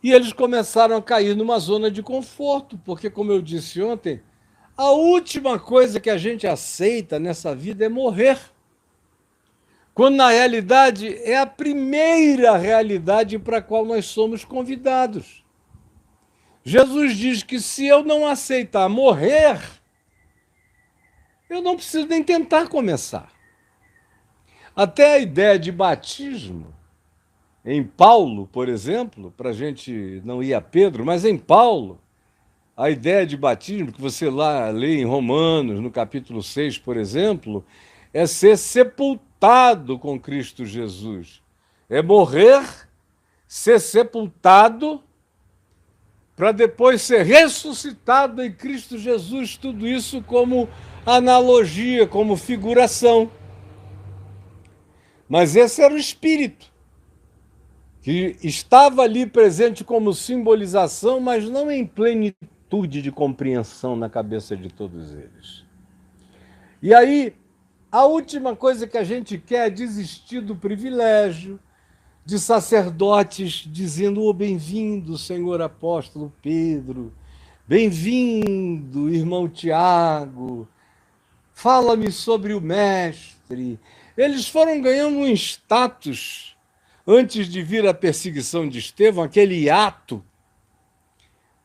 E eles começaram a cair numa zona de conforto, porque, como eu disse ontem, a última coisa que a gente aceita nessa vida é morrer. Quando na realidade é a primeira realidade para a qual nós somos convidados. Jesus diz que se eu não aceitar morrer, eu não preciso nem tentar começar. Até a ideia de batismo, em Paulo, por exemplo, para a gente não ir a Pedro, mas em Paulo, a ideia de batismo, que você lá lê em Romanos, no capítulo 6, por exemplo, é ser sepultado com Cristo Jesus. É morrer, ser sepultado, para depois ser ressuscitado em Cristo Jesus. Tudo isso como analogia, como figuração. Mas esse era o Espírito, que estava ali presente como simbolização, mas não em plenitude de compreensão na cabeça de todos eles. E aí, a última coisa que a gente quer é desistir do privilégio de sacerdotes dizendo: oh, bem-vindo, Senhor Apóstolo Pedro, bem-vindo, irmão Tiago, fala-me sobre o Mestre. Eles foram ganhando um status antes de vir a perseguição de Estevão, aquele ato,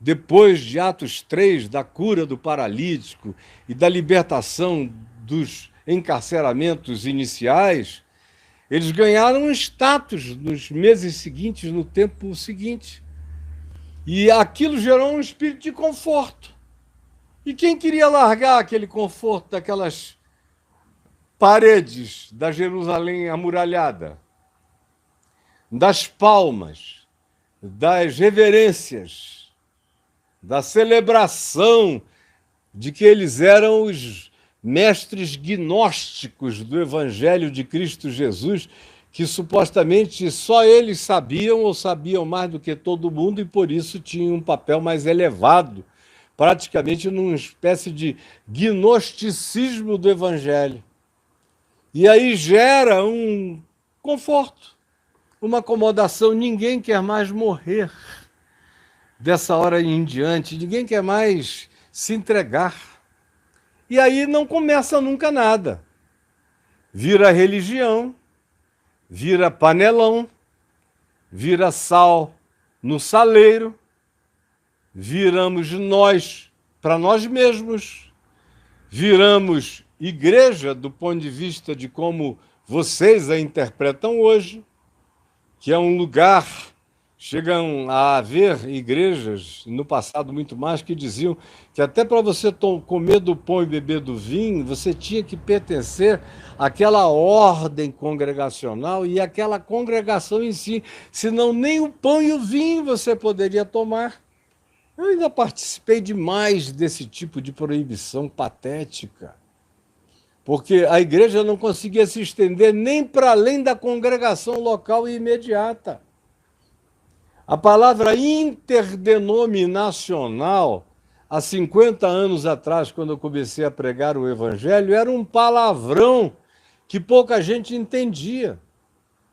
depois de Atos 3, da cura do paralítico e da libertação dos encarceramentos iniciais, eles ganharam um status nos meses seguintes, no tempo seguinte. E aquilo gerou um espírito de conforto. E quem queria largar aquele conforto daquelas paredes da Jerusalém amuralhada, das palmas, das reverências, da celebração de que eles eram os mestres gnósticos do Evangelho de Cristo Jesus, que supostamente só eles sabiam ou sabiam mais do que todo mundo e por isso tinham um papel mais elevado, praticamente numa espécie de gnosticismo do Evangelho. E aí gera um conforto, uma acomodação. Ninguém quer mais morrer dessa hora em diante, ninguém quer mais se entregar. E aí não começa nunca nada. Vira religião, vira panelão, vira sal no saleiro, viramos nós para nós mesmos, viramos igreja do ponto de vista de como vocês a interpretam hoje, que é um lugar. Chegam a haver igrejas, no passado muito mais, que diziam que até para você comer do pão e beber do vinho, você tinha que pertencer àquela ordem congregacional e àquela congregação em si, senão nem o pão e o vinho você poderia tomar. Eu ainda participei demais desse tipo de proibição patética, porque a igreja não conseguia se estender nem para além da congregação local e imediata. A palavra interdenominacional, há 50 anos atrás, quando eu comecei a pregar o Evangelho, era um palavrão que pouca gente entendia.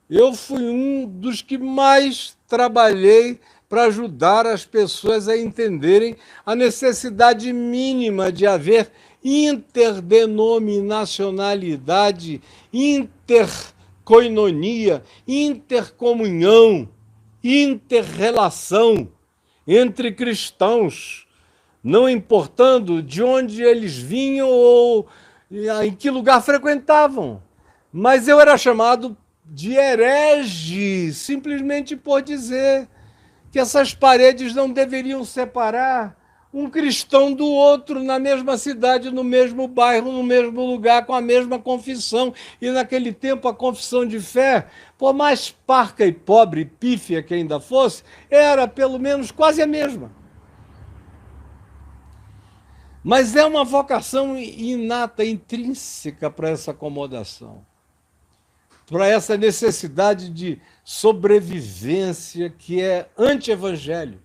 Eu fui um dos que mais trabalhei para ajudar as pessoas a entenderem a necessidade mínima de haver interdenominacionalidade, intercoinonia, intercomunhão, interrelação entre cristãos, não importando de onde eles vinham ou em que lugar frequentavam. Mas eu era chamado de herege, simplesmente por dizer que essas paredes não deveriam separar um cristão do outro na mesma cidade, no mesmo bairro, no mesmo lugar, com a mesma confissão. E naquele tempo a confissão de fé, por mais parca e pobre e pífia que ainda fosse, era pelo menos quase a mesma. Mas é uma vocação inata, intrínseca para essa acomodação, para essa necessidade de sobrevivência que é anti-evangélica.